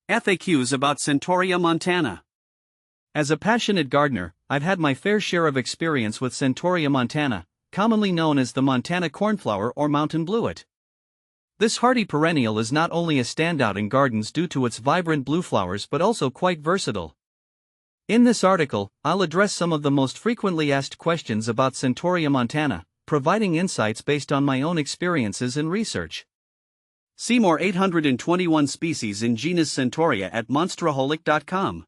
FAQs about Centaurea montana. As a passionate gardener, I've had my fair share of experience with Centaurea montana, commonly known as the Montana cornflower or mountain bluet. This hardy perennial is not only a standout in gardens due to its vibrant blue flowers but also quite versatile. In this article, I'll address some of the most frequently asked questions about Centaurea montana, providing insights based on my own experiences and research. See more 821 species in genus Centaurea at monsteraholic.com.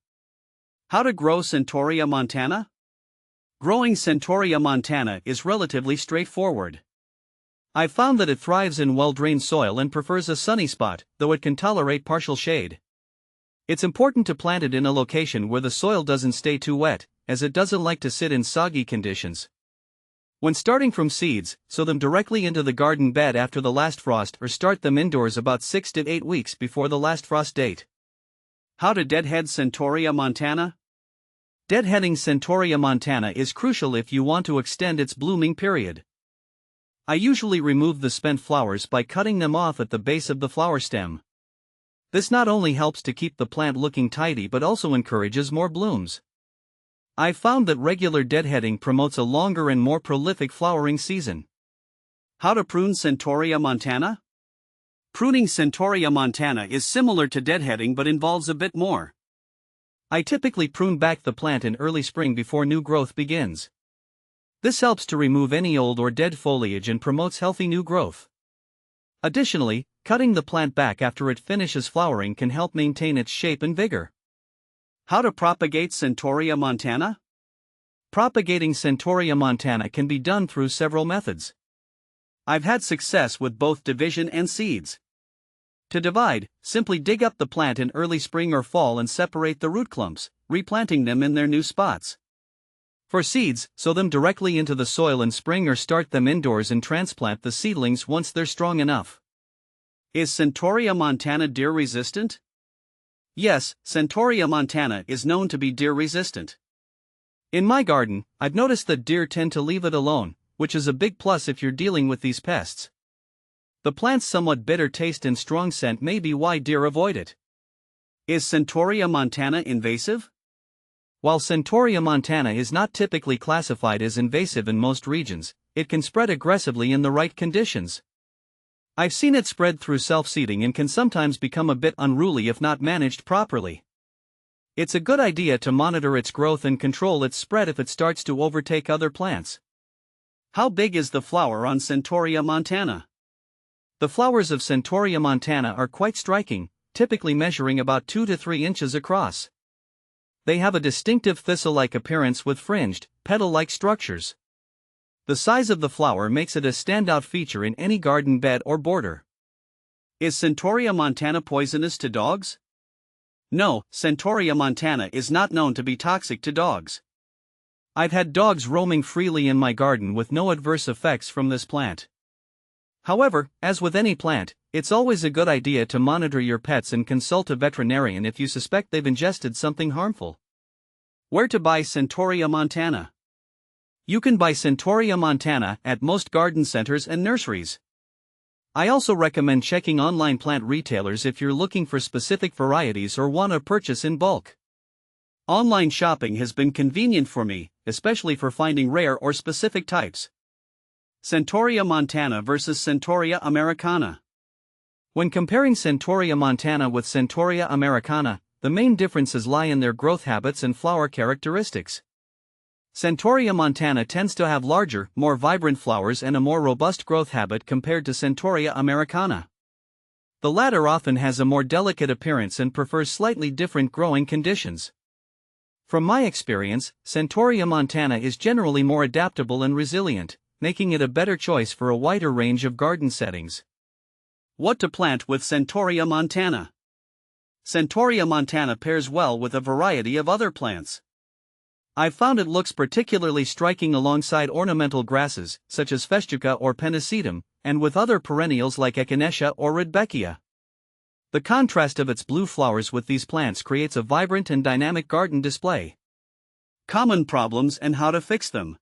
How to grow Centaurea montana? Growing Centaurea montana is relatively straightforward. I've found that it thrives in well-drained soil and prefers a sunny spot, though it can tolerate partial shade. It's important to plant it in a location where the soil doesn't stay too wet, as it doesn't like to sit in soggy conditions. When starting from seeds, sow them directly into the garden bed after the last frost or start them indoors about 6 to 8 weeks before the last frost date. How to deadhead Centaurea montana? Deadheading Centaurea montana is crucial if you want to extend its blooming period. I usually remove the spent flowers by cutting them off at the base of the flower stem. This not only helps to keep the plant looking tidy but also encourages more blooms. I've found that regular deadheading promotes a longer and more prolific flowering season. How to prune Centaurea montana? Pruning Centaurea montana is similar to deadheading but involves a bit more. I typically prune back the plant in early spring before new growth begins. This helps to remove any old or dead foliage and promotes healthy new growth. Additionally, cutting the plant back after it finishes flowering can help maintain its shape and vigor. How to propagate Centaurea montana? Propagating Centaurea montana can be done through several methods. I've had success with both division and seeds. To divide, simply dig up the plant in early spring or fall and separate the root clumps, replanting them in their new spots. For seeds, sow them directly into the soil in spring or start them indoors and transplant the seedlings once they're strong enough. Is Centaurea montana deer resistant? Yes, Centaurea montana is known to be deer resistant. In my garden, I've noticed that deer tend to leave it alone, which is a big plus if you're dealing with these pests. The plant's somewhat bitter taste and strong scent may be why deer avoid it. Is Centaurea montana invasive? While Centaurea montana is not typically classified as invasive in most regions, it can spread aggressively in the right conditions. I've seen it spread through self-seeding and can sometimes become a bit unruly if not managed properly. It's a good idea to monitor its growth and control its spread if it starts to overtake other plants. How big is the flower on Centaurea montana? The flowers of Centaurea montana are quite striking, typically measuring about 2 to 3 inches across. They have a distinctive thistle-like appearance with fringed, petal-like structures. The size of the flower makes it a standout feature in any garden bed or border. Is Centaurea montana poisonous to dogs? No, Centaurea montana is not known to be toxic to dogs. I've had dogs roaming freely in my garden with no adverse effects from this plant. However, as with any plant, it's always a good idea to monitor your pets and consult a veterinarian if you suspect they've ingested something harmful. Where to buy Centaurea montana? You can buy Centaurea montana at most garden centers and nurseries. I also recommend checking online plant retailers if you're looking for specific varieties or want to purchase in bulk. Online shopping has been convenient for me, especially for finding rare or specific types. Centaurea montana versus Centaurea americana. When comparing Centaurea montana with Centaurea americana, the main differences lie in their growth habits and flower characteristics. Centaurea montana tends to have larger, more vibrant flowers and a more robust growth habit compared to Centaurea americana. The latter often has a more delicate appearance and prefers slightly different growing conditions. From my experience, Centaurea montana is generally more adaptable and resilient, making it a better choice for a wider range of garden settings. What to plant with Centaurea montana? Centaurea montana pairs well with a variety of other plants. I've found it looks particularly striking alongside ornamental grasses, such as Festuca or Pennisetum, and with other perennials like Echinacea or Rudbeckia. The contrast of its blue flowers with these plants creates a vibrant and dynamic garden display. Common problems and how to fix them.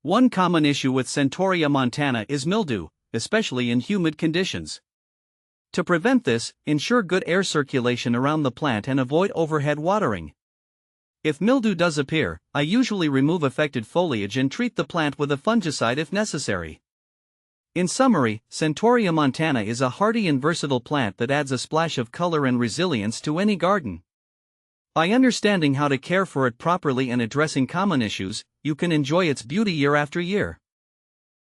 One common issue with Centaurea montana is mildew, especially in humid conditions. To prevent this, ensure good air circulation around the plant and avoid overhead watering. If mildew does appear, I usually remove affected foliage and treat the plant with a fungicide if necessary. In summary, Centaurea montana is a hardy and versatile plant that adds a splash of color and resilience to any garden. By understanding how to care for it properly and addressing common issues, you can enjoy its beauty year after year.